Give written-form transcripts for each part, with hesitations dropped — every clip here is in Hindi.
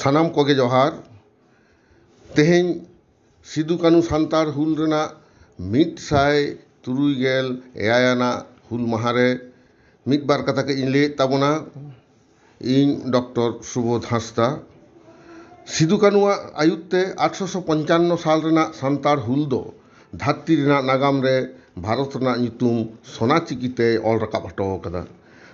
सानाम कोगे जोहार तेहें सिदु कानू सान्तार हुल रेना मिट साय तुरुई गेल एयाना हुल महारे मिट बार कथा के इन ले ताबोना इन डॉक्टर सुबोध हांसदा सिदु कानू आयुते 1855 साल रेना सान्तार हुल दो धरती रेना नागाम रे भारत रेना नितुम सोना चिकीते ऑल रकाब हटो कदा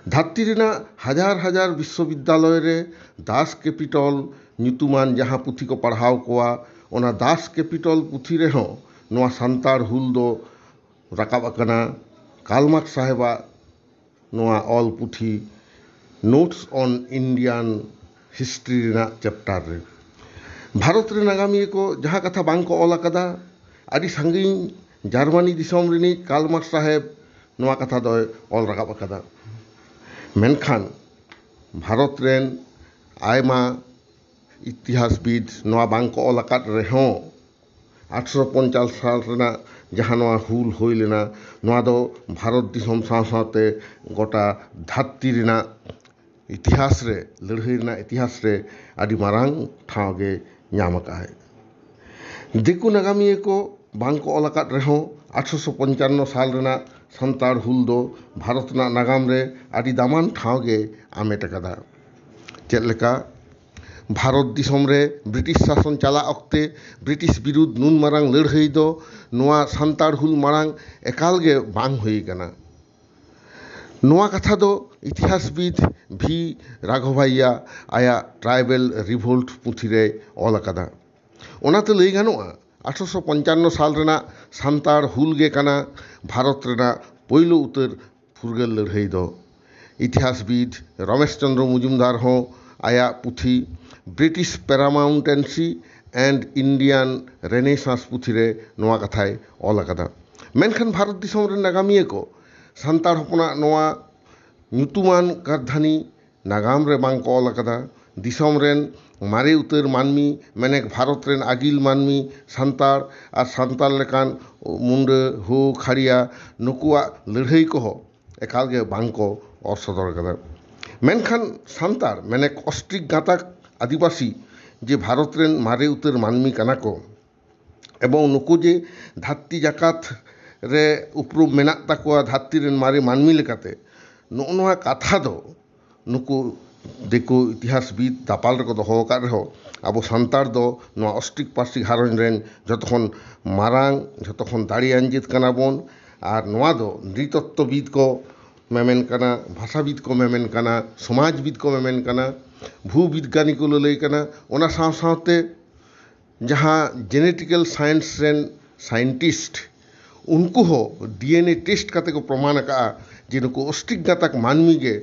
धरती रेना हजार हजार विश्वविद्यालय रे दास कैपिटल नितुमान जहाँ पुथी को पढ़ाव कोआ ओना दास कैपिटल पुथी रे हो नोआ सान्तार हुल दो रकाब अकना कालमार्क्स साहेबा नोआ ऑल पुथी नोट्स ऑन इंडियन हिस्ट्री रेना चैप्टर रे भारत रे नागामिया को जहाँ कथा बांग को ऑल अकदा आदि संगीन जर्मनी दिसोम रिनी कालमार्क्स साहेब नोआ कथा दो ऑल रकाब अकदा मेनखान भारत रेन आयमा इतिहासविद नोआ बांग को ऑल अकाद रेहों 1850 साल रेना जहाँ नोआ हुल होई लेना नोआ दो भारत दिसोम साथे गोटा धरती रेना इतिहास रे लड़ाई रेना इतिहास रे आदि मारांग ठाव गे ᱧᱟᱢ ᱟᱠᱟᱜᱼᱟᱭ दिकु नागामिया को बांग को ऑल अकाद रेहों 1855 साल रेना सान्तार हुल दो भारत ना नागाम रे आदि दामान ठाव गे आमेट अकादा चेद लेका भारत दिसोम रे ब्रिटिश शासन चला अक्ते ब्रिटिश विरुद्ध नुन मारांग लड़ाई दो नोआ सान्तार हुल मारांग एकाल गे बांग हुई कना नोआ कथा दो इतिहासविद भी राघवैया आया ट्राइबल रिवोल्ट पुथी रे ऑल अकादा ओनाते लई गानोआ 1855 साल रेना सान्तार हुल गे कना भारत रेना पहिलो उतर फुरगल लड़ाई दो इतिहासविद रमेश चंद्र मुजुमदार हो आया पुथी ब्रिटिश पैरामाउंटेंसी एंड इंडियन रेनेसांस पुथी रे नोआ कथाय ऑल अकादा मेनखान भारत दिसोम रे नागामिया को सान्तार हपना नोआ ᱧᱩᱛᱩᱢᱟᱱ ᱠᱟᱨᱫᱷᱟᱱᱤ नागाम रे बांग को ऑल अकादा दिसोम रेन मारे उतर मानमी मेने भारत रेन आगिल मानमी सान्तार और सान्ताल लेकान मुंडे हो खाड़िया नुकुआ लड़ाई को हो एकाल गे बांग को और सदर अकादा मेनखान सान्तार मेने ऑस्ट्रिक गाताक आदिवासी जे भारत रेन मारे उतर मानमी कना को एवं नुकु जे धरती जाकात रे उपरूम मेना ताकुआ धरती रेन मारे मानमी लेकाते नोआ कथा दो नुकु दिकु इतिहासविद दापाल रे दोहो का रहो अब सान्तार दो नोआ ऑस्ट्रिक पार्सी हारन रेन जतखन मारांग जतखन दाड़ियान जित कना बोन और नोआ दो नृतत्वविद को मेमेन कना भाषाविद को मेमेन कना समाजविद को मेमेन कना भूविज्ञानी को लई कना ओना साव सावते जहाँ जेनेटिकल साइंस रेन साइंटिस्ट उनको हो डीएनए टेस्ट करते को प्रमाण का जे नुकु ऑस्ट्रिक गाताक मानमी गे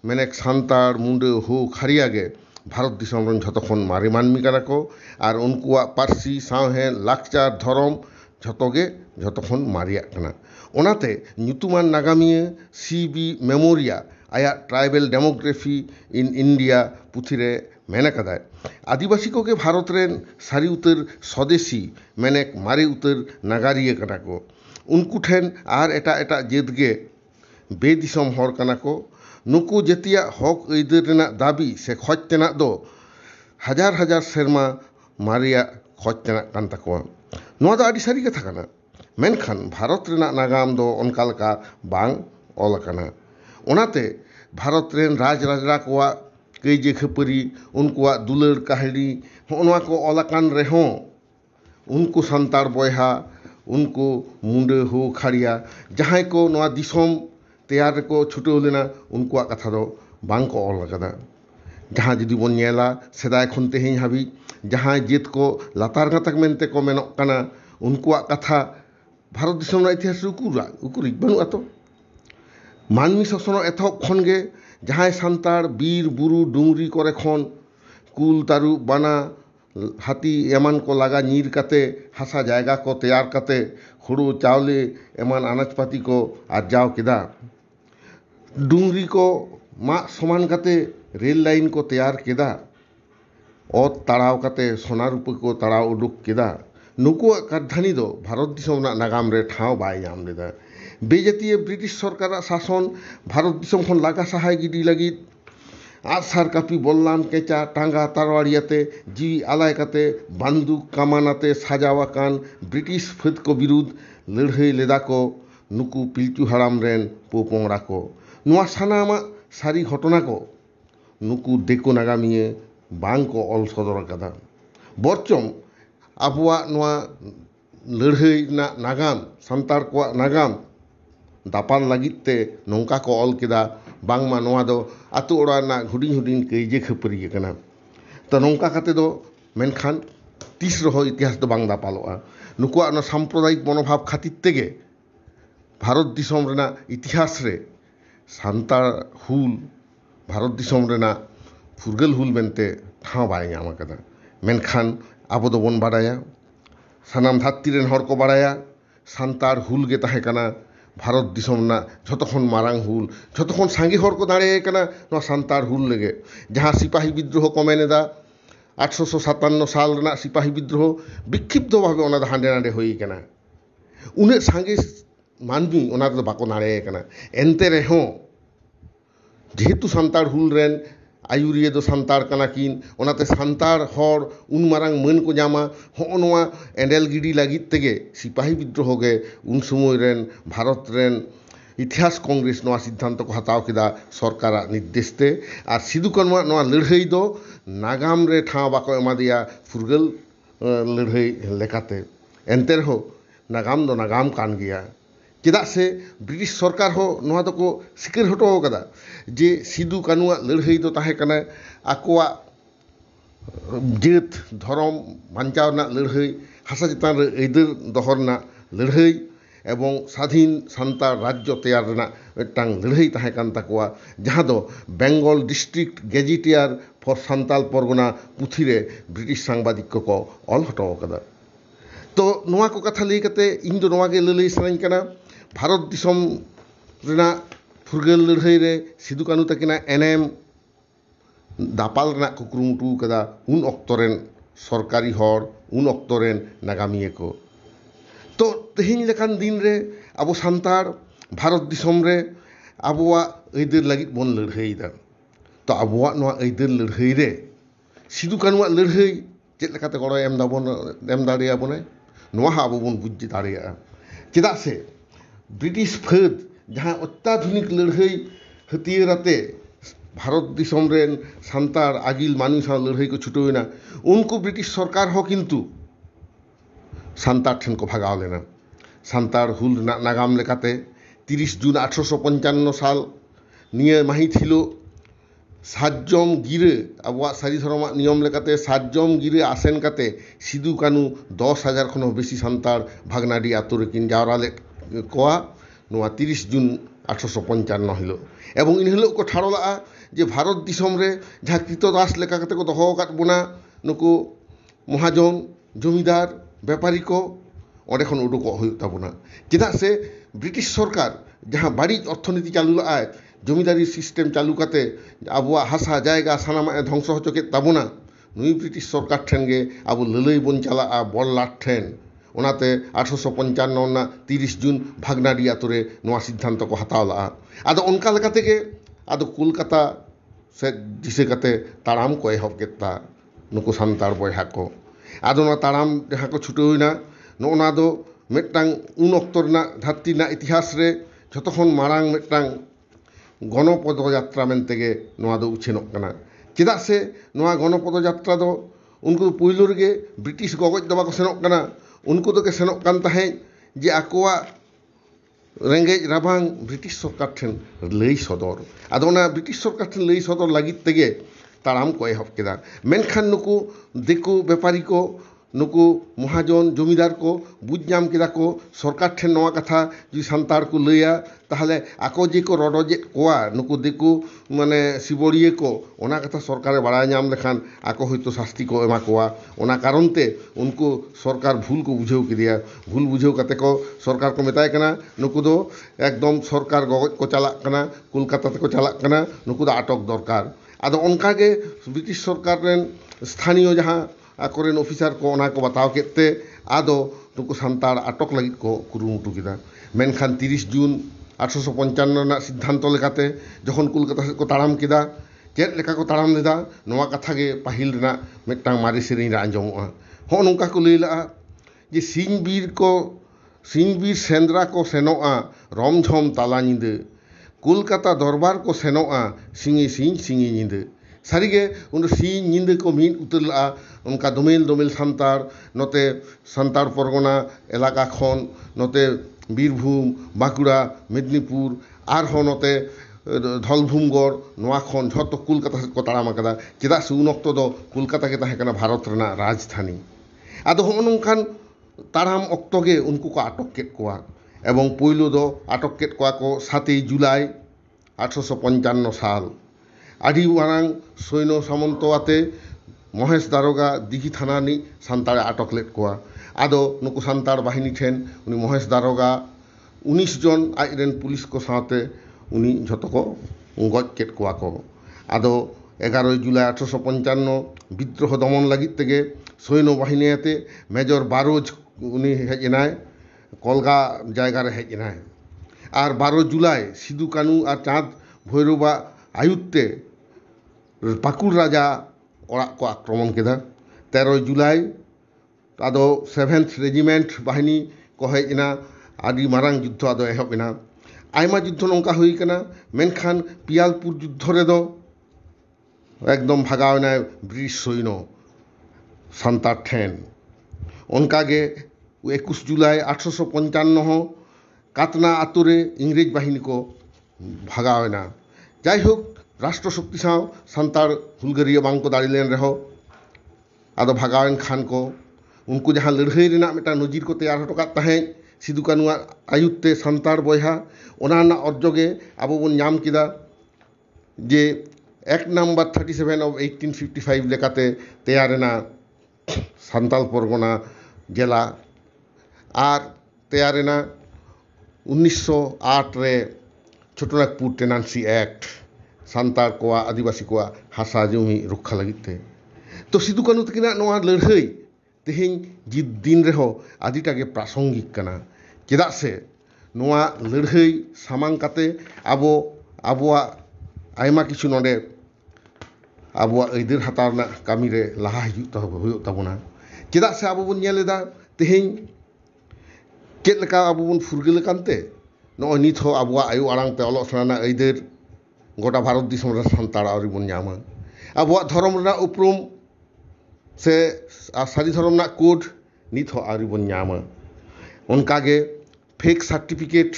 मेने सान्तार मुंडे हो खारिया गे भारत दिसोम रन झतखन मारे मानमी कना को और उनकुआ पार्सी सावहे लाकचार धर्म झतोगे झतखन मारिया कना ओनाते ᱧᱩᱛᱩᱢᱟᱱ नागामिया सीबी मेमोरिया आया ट्राइबल डेमोग्राफी इन इंडिया पुथी रे मेने कदाय आदिवासी को के भारत रेन सारी उतर स्वदेशी मेने मारे उतर नागारिया कना को उनको ठेन आर एटा एटा जेद गे बेदिसोम हर कना को नुकु जतिया हक ऐदर रेना दाबी से खोज तेना दो हजार हजार सेरमा मारिया खोज तेना कान तकवा नोआ दो आदि सारी कथा कना मेनखान भारत रेना नागाम दो ओनका लका बांग ऑल कना ओनाते भारत रेन राज राजरा कोआ कईजे खपरी उनकुआ दुलर काहड़ी नोआ को ऑल कान रेहों उनको सान्तार बयहा उनको मुंडे हो खाड़िया जहाँ को नोआ दिसोम तैयार को छुटे लेना उनको कथा दो बांग को ऑल अकादा जहाँ जुदी बन नेला सेदाय खन तेहें हाबी जहाँ जेत को लातार गातक मेनते को मेनोक कना उनको कथा भारत दिसोम ना इतिहास उकुरी बनुआ तो मानमी शासन एथक खन गे जहाँ सान्तार बीर बुरु डुंगरी करे खन कुल तारु बाना हाथी एमान को लगा नीर काते हासा जायगा को तैयार काते हुड़ू चावले एमान अनाजपाती को आर्जाव केदा डुंगरी को मा समान काते रेल लाइन को तैयार केदा और ताड़ाव काते सोना रूपे को ताड़ाव उडुक केदा नुकु राजधानी दो भारत दिसोम ना नागाम रे ठाव बाय नाम लेदा बेजातीय ब्रिटिश सरकार शासन भारत दिसोम खन लागा सहाय गिदी लगी आगसार कापी बल्लान केचा टांगा तारवाड़ियाते जीवी आलाय काते बंदूक कमानाते साजावाकान ब्रिटिश फौज को विरुद्ध लड़ाई लेदा को नुकु पिलचू हराम रेन पोपोंगड़ा को नुआ सानामा सारी घटना को नुकु देखो नागामिये बांग को ऑल सदर कदा बरचम आबुआ नुआ लड़ाई ना नागाम संतार को नागाम दापाल लगिते नौका को ऑल किदा बांगमा नोआ दो आतु ओड़ा ना हुडिंग हुडिंग कईजे खपरी कना तो नौका काते दो मेनखान तीस रहो इतिहास दो बांग दापालोआ नुकुआ ना सांप्रदायिक मनोभाव खातिर तेगे भारत दिसोम रेना इतिहास रे सांतार हुल भारत दिसोम रेना फुरगल हुल बेनते ठाव बाय ᱧᱟᱢ ᱟᱠᱟᱫᱟ मेनखान आबो दो बन बाडाया सानाम धात्ती रेन हर को बाडाया सांतार हुल गे ताहे कना भारत दिसोम ना झतखन मारांग हुल झतखन सांगे हर को दाड़े कना नो सांतार हुल लेगे जहां सिपाही विद्रोह को मेनेदा 1857 साल रेना सिपाही विद्रोह विक्षिप्त भावे ओना हांडे नांडे होई कना उन्हें सांगे मानवी ओना दो बाको नाड़े कना एनते रेहो जेहेतु सांतार हुल रेन आयुरिया दो सांतार कना किन ओनाते सांतार हर उन मारांग मन को जामा होनवा एंडेल गिडी लागित तेगे सिपाही विद्रोह गे उन समय रेन भारत रेन इतिहास कांग्रेस नवा सिद्धांत को हताव किदा सरकार निर्देशते और सिदु कानुआ नवा लड़ाई दो नागाम रे ठाव बाको एमादिया फुरगल लड़ाई लेकाते एनते रहो नागाम दो नागाम कान गया चेदा से ब्रिटिश सरकार हो नवा दो को सिकर हटो कदा जे सिदु कानुआ लड़ाई दो ताहे कना आकोआ जेत धर्म बांचाव ना लड़ाई हासा चितान रे ऐदर दहर ना लड़ाई एवं स्वाधीन सान्तार राज्य तैयार रेना मिदटांग लड़ाई ताहे कान ताकोआ जहां दो बेंगल डिस्ट्रिक्ट गेजेटियर फॉर सान्ताल परगना पुथी रे ब्रिटिश सांबादिक को ऑल हटो कदा तो नवा को कथा लई कते इन दो नवा गे ललई सनाई कना भारत दिसोम रेना फुरगल लड़ाई रे सिदु कानु तकिना एनएम दापाल रेना को कुरुमुटु कदा उन अक्तरेन सरकारी हर उन अक्तरेन नागामिये को तो तेहिन लेकान दिन रे अबो सांतार भारत दिसोम रे अबोआ ऐदर लगित बन लड़ाई दा तो अबोआ नवा ऐदर लड़ाई रे सिदु कानुआ लड़ाई चेद लेकाते गड़ो एम दाबोन एम दाड़िया बोने नवा आबो बन बुझ दाड़िया चेदा से ब्रिटिश फौज जहां अत्याधुनिक लड़ाई हथियारते भारत दिसोम रेन सांतार आगिल मानुष लड़ाई को छुटोना उनको ब्रिटिश सरकार हो किंतु सांतार ठेन को भागाव लेना सांतार हुल नागाम लेकाते 30 जून 1855 साल निये माही थिलो सातजम गिरे आबुआ सारी धर्म नियम लेकाते सातजम गिरे आसेन काते सिदु कानु 10,000 खन बेसी सांतार भागनाडी आतुरे किन जावरा ले कोआ नुआ 30 जून 1855 हिलो एवं इन हिलो को ठाड़ोला जे भारत दिसोम रे जहाँ कृतदास लेका काते को दोहो काट बुना नुकु महाजन जमीदार व्यापारी को ओंडे खन उडुको हुयु ताबुना चेदा से ब्रिटिश सरकार जहाँ बाड़ी अर्थनीति चालू लाए जमीदारी सिस्टेम चालू काते आबुआ हासा जायगा सानामा ध्वंस होचो के ताबुना नुई ब्रिटिश सरकार ठेन गे आबु ललई बन चला बल लाट ठेन ओनाते 1855 ना 30 जून भागनाडी आतुरे नवा सिद्धांत को हतावला आदो उनका लेकाते के आदो कोलकाता से जिसे काते ताराम को एहब केता नुकु सांतार बयहा को आदो ना ताराम जहाँ को छुटोइना नोना दो मिदटांग उन अक्तर ना धरती ना इतिहास रे जतखन मारांग मिदटांग गणपद यात्रा मेनतेगे नोआ दो उछेनोग कना चेदा से नोआ गणपद यात्रा दो उनको पुइलो रेगे ब्रिटिश गगज दो बाको सेनोग कना उनको तो के सेनोग कान ताहे जे आकोआ रेंगेज राबांग ब्रिटिश सरकार ठेन लई सदर आदो ना ब्रिटिश सरकार ठेन लई सदर लागित तेगे ताराम को एहब केदा मेनखान नुकु दिकु व्यापारी को नुकु महाजन जमीदार को बुझ नाम केदा को सरकार ठेन नवा कथा जी सांतार को लैया ताहले आको जे को रडजे कोआ नुकु दिकु माने सिबड़िए को ओना कथा सरकार बाड़ाय नाम लेखान आको हयतो शास्ति को एमा कोआ ओना कारणते उनको सरकार भूल को बुझाव किदिया भूल बुझाव काते को सरकार को मेताय कना नुकु दो एकदम सरकार गगज को चालाक कना कोलकाता को चालाक कना नुकु दो आटक दरकार आदो उनका के ब्रिटिश सरकार रेन स्थानीय जहाँ आकोरेन ऑफिसर को ओना को बताव केते आदो नुकु सांतार आटक लगित को कुरुमुटु किदा मेनखान 30 जून 1855 ना सिद्धांत लेकाते जखन कोलकाता को ताड़ाम किदा चेद लेका को ताड़ाम लेदा नोआ कथा गे पाहिल रेना मिदटांग मारे सेरेñ रे आंजमोआ हो नोंका को लई लाआ जे सिंह बीर सेंद्रा को सेनोआ रमझम ताला निंदे कोलकाता दरबार को सेनोआ सिंगे सिंह सिंगे निंदे सारिगे उन सिंह निंदे को मीन उतर लाआ उनका दोमेल दोमेल सांतार नोते सांतार परगना एलाका खन नोते बीरभूम बांकुड़ा मेदिनीपुर आरहों नोते धलभूमगढ़ नोआ खन झोतो कोलकाता को ताड़ाम आकादा चेदा से उन अक्तो दो कोलकाता के ताहें भारत रेना राजधानी आदो हो नोंखान ताड़ाम अक्तो गे उनको को आटक केद कोआ एवं पोइलो दो आटक केद कोआ को 7 जुलाई 1855 साल आदि मारांग सैन्य सामंतो आते महेश दारोगा दिघी थानानि सान्तारे आटक लेद कोआ आदो नुकु सान्तार बाहिनी ठेन उनी महेश दारोगा 19 जन आजरेन पुलिस को साथे उनी झोतो को गज केद कोआ को आदो 11 जुलाई 1855 विद्रोह दमन लगित तेगे सैन्य बाहिनी आते मेजर बारोज उनी हेजनाय कलगा जायगा रे हेजनाय और 12 जुलाई सिदू कानू और चाँद भैरवा आयुते पाकुड़ राजा ओराक को आक्रमण केदा 13 जुलाई आदो 7th रेजिमेंट बाहिनी को हेजना आदि मारांग युद्ध आदो एहबेना आयमा युद्ध नोंका हुई कना मेनखान पियालपुर युद्ध रे दो एकदम भागावना ब्रिटिश सैन्य सान्तार ठेन उनकागे 21 जुलाई 1855 कातना आतुरे इंग्रेज बाहिनी को भागावना जायहोक राष्ट्र शक्ति साव सान्तार हुलगारिया बांग को दाड़ी लेन रहो आदो भागावन खान को उनको जहाँ लड़ाई रेना मिटा नजीर को तैयार हटो कात ताहें सिदू कानू आयुते सान्तार बयहा ओना अर्जगे आबो बन नाम किदा जे एक्ट नम्बर 37 of 1855 लेकाते तैयारेना सान्ताल परगना जिला और तैयारेना 1908 रे छोटनागपुर टेनांसी एक्ट सान्तार को आदिवासी को हासा जमी रक्षा लगिते तो सिदू कानू तकिना नोआ लड़ाई तेहें जी दिन रेहो आदिटागे प्रासंगिक कना चेदा से नोआ लड़ाई सामांग काते आबो आबोआ आयमा किछु नोडे आबोआ ऐदर हातावना कामी रे लाहा हिजुग ताबोना चेदा से आबो बन नेलेदा तेहें चेद लेका आबो बन फुरगेल कानते नो नित हो आबोआ आयु आड़ांग ते अलोक सनाना ऐदर गोटा भारत दिसम रे सान्तार आवरी बन नामा आबोआ धर्म रेना उपरुम से सारी धर्म ना कोड नित हो आवरी बन नामा उनकागे फेक सर्टिफिकेट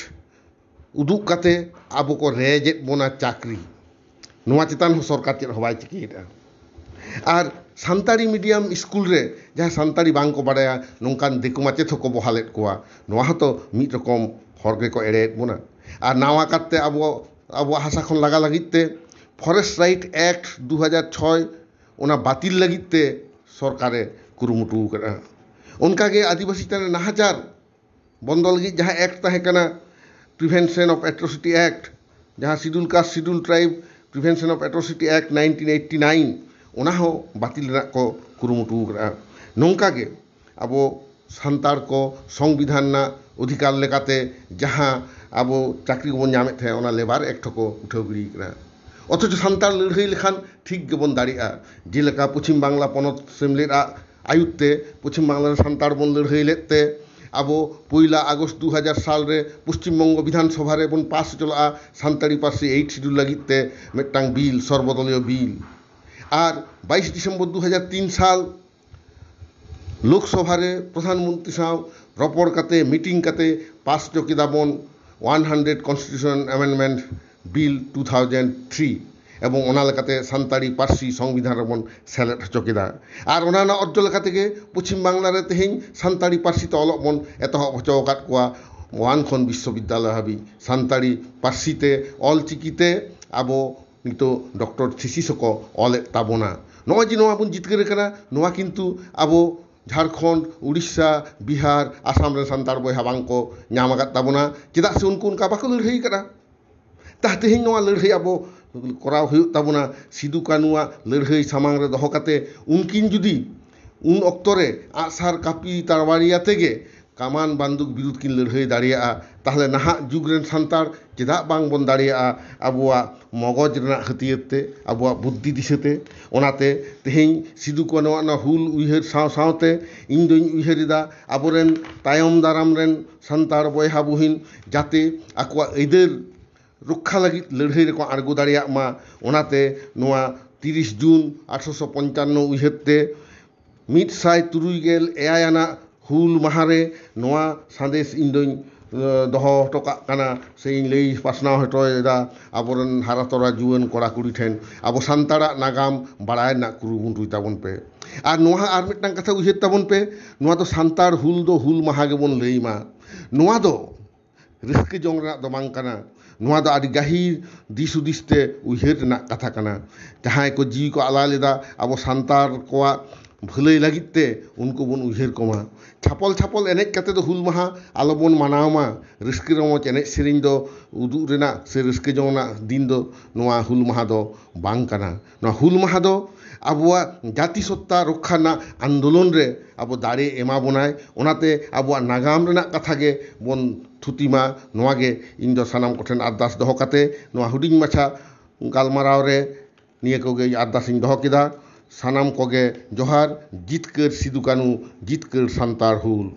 उदुग काते आबो को रेजेट बोना चाकरी नोआ चितान हो सरकार चेद हो बाय चिकिएटा और सान्ताड़ी मीडियम स्कूल रे जहाँ सान्ताड़ी बांग को बाड़ाया नोंकान दिकु माचेद को बहालेद कोआ नोआ हतो मिद रकम हर गे को एड़ेद बोना और नावा काते आबो हासा खन लागा लगिते फरेस्ट राइट एक्ट 2006 ओना बातिल लगिते सरकारे कुरुमुटु करा उनकागे आदिवासी तने नाहाचार बंद लगी जहाँ एक्ट ताहे कना प्रिवेंशन ऑफ एट्रोसिटी एक्ट जहाँ schedule caste schedule tribe prevention of atrocity act 1989 ओना हो बातिल रना को कुरुमुटु करा नोंकागे आबो सान्तार को संविधान ना अधिकार लेकाते जहाँ आबो चाकरी बन नामे थे ओना लेबर एक्ट को उठाव गिड़ी करा अथच सान्तार लड़ाई लेखान ठीक गेबन दाड़िया जेलेका पश्चिम बांगला पनत सेमलेट आयुते पश्चिम बांगला सान्तार बन लड़ाई लेते आबो 1 আগস্ট 2000 साल रे पश्चिम बंग विधानसभा रे बन पास चला सान्ताड़ी पार्सी 8 शिड्यूल लगिते मिदटांग बिल सर्वदलीय बिल और 22 डिसेम्बर 2003 साल लोकसभा रे प्रधानमंत्री साव रपड़ काते मीटिंग काते पास चौकीदाबन 100 कन्स्टिट्यूशन अमेंडमेंट बिल 2003 एवं ओना लेकाते सान्ताड़ी पार्सी संविधान रेबन सेलेद हचोकेदा और ओना अर्ज लेकाते पश्चिम बांगला रे तेहें सान्ताड़ी पार्सी ते अलग बन एतहब हचोकाद कोआ 1 खन विश्वविद्यालय हाबी सान्ताड़ी पार्सी ते ऑल चिकीते आबो नितो डॉक्टर थीसिस को ऑल ताबोना नोआ जी नोआ बन जितकेर कना नोआ किन्तु आबो झारखंड उड़ीसा बिहार आसाम रे सान्तार बयहा बांग को नाम आकाद ताबोना चेदा से उनको उनका बाको लड़ाई करा ता तेहें नोआ लड़ाई आबो कराव हुयुग ताबोना सिदू कानुआ लड़ाई सामांग रे दोहो काते उनकिन जुदी उन अक्तो रे आसार कापी तारवारिया तेगे kaman banduk birut kin lërhëy daᱲᱮᱭᱟᱜᱼᱟ তাহলে নাহাক যুগ রেন সান্তার চেদাক বাং বন দাড়িয়াᱜᱼᱟ আবুয়াক মগজ রেনাক হাতিয়ার তে আবুয়াক বুদ্ধি দিশাতে ওনাতে তেহেᱧ সিদু কানুᱣᱟᱜ ᱱᱚᱣᱟ ᱦᱩᱞ ᱩᱭᱦᱟᱹᱨ ᱥᱟᱶ ᱥᱟᱶᱛᱮ ᱤᱧ ᱫᱚᱧ ᱩᱭᱦᱟᱹᱨᱮᱫᱟ ᱟᱵᱚᱨᱮᱱ ᱛᱟᱭᱚᱢ ᱫᱟᱨᱟᱢ ᱨᱮᱱ ᱥᱟᱱᱛᱟᱲ ᱵᱚᱭᱦᱟ ᱵᱩᱦᱤᱱ ᱡᱟᱛᱮ ᱟᱠᱚᱣᱟᱜ ᱟᱹᱭᱫᱟᱹᱨ রক্ষা লাগি লড়াই রেকো আড়গো দাড়িয়াক মা ওনাতে নোয়া 30 জুন 1855 উইহারতে 176 আনা হুল মাহারে নোয়া সাদেশ ইন্দোኝ দহ টকা কানা সেই লই পাসনাও হটয়দা আবরেন হারাতরা জুয়ান কড়া কুড়ি ঠেন আবো সান্তাড়া নাগাম বাড়ায় না কুরুবুন্টুই তাবন পে আর নোয়া আর মিটটাং কথা উইহার তাবন পে নোয়া তো সান্তাড় হুল দো হুল মাহা গেবন লই মা নোয়া দো ᱨᱟᱹᱥᱠᱟᱹ ᱡᱚᱝ ᱨᱮᱱᱟᱜ ᱫᱚ ᱵᱟᱝ ᱠᱟᱱᱟ ᱱᱚᱣᱟ ᱫᱚ ᱟᱹᱰᱤ ᱜᱟᱹᱦᱤᱨ ᱫᱤᱥ ᱦᱩᱫᱤᱥ ᱛᱮ ᱩᱭᱦᱟᱹᱨ ᱨᱮᱱᱟᱜ ᱠᱟᱛᱷᱟ ᱠᱟᱱᱟ ᱡᱟᱦᱟᱸᱭ ᱠᱚ ᱡᱤᱣᱤ ᱠᱚ ᱟᱞᱟᱭ ᱞᱮᱫᱟ ᱟᱵᱚ ᱥᱟᱱᱛᱟᱲ ᱠᱚᱣᱟᱜ ᱵᱷᱟᱹᱞᱟᱹᱭ ᱞᱟᱹᱜᱤᱫ ᱛᱮ ᱩᱱᱠᱩ ᱵᱚᱱ ᱩᱭᱦᱟᱹᱨ ᱠᱚᱢᱟ ᱪᱷᱟᱯᱚᱞ ᱪᱷᱟᱯᱚᱞ ᱮᱱᱮᱡ ᱠᱟᱛᱮ ᱫᱚ ᱦᱩᱞ ᱢᱟᱦᱟ ᱟᱞᱚᱵᱚᱱ ᱢᱟᱱᱟᱣ ᱢᱟ ᱨᱟᱹᱥᱠᱟᱹ ᱨᱚᱢᱚᱡᱽ ᱮᱱᱮᱡ ᱥᱮᱨᱮᱧ ᱫᱚ ᱩᱫᱩᱜ ᱨᱮᱱᱟᱜ ᱥᱮ ᱨᱟᱹᱥᱠᱟᱹ ᱡᱚᱝ ᱨᱮᱱᱟᱜ ᱫᱤᱱ ᱫᱚ ᱱᱚᱣᱟ ᱦᱩᱞ ᱢᱟᱦᱟ ᱫᱚ ᱵᱟᱝ ᱠᱟᱱᱟ ᱱᱚᱣᱟ ᱦᱩᱞ ᱢᱟᱦᱟ ᱫᱚ আবুয়াক জাতি সত্তা রক্ষা না আন্দোলন রে আবো দাড়ে এমা বনায় ওনাতে আবুয়াক নাগাম রেনাক কাথা গে বন থুতিমা নোয়া গে ইᱧ ᱫᱚ ᱥᱟᱱᱟᱢ ᱠᱚᱴᱷᱮᱱ ᱟᱨᱫᱟᱥ ᱫᱚᱦᱚ ᱠᱟᱛᱮ ᱱᱚᱣᱟ ᱦᱩᱰᱤᱧ ᱢᱟᱪᱷᱟ ᱜᱟᱞᱢᱟᱨᱟᱣ ᱨᱮ ᱱᱤᱭᱟᱹ ᱠᱚᱜᱮ ᱟᱨᱫᱟᱥᱤᱧ ᱫᱚᱦᱚ ᱠᱮᱫᱟ ᱥᱟᱱᱟᱢ ᱠᱚᱜᱮ ᱡᱚᱦᱟᱨ ᱡᱤᱛᱠᱟᱹᱨ ᱥᱤᱫᱩ ᱠᱟᱹᱱᱩ ᱡᱤᱛᱠᱟᱹᱨ ᱥᱟᱱᱛᱟᱲ ᱦᱩᱞ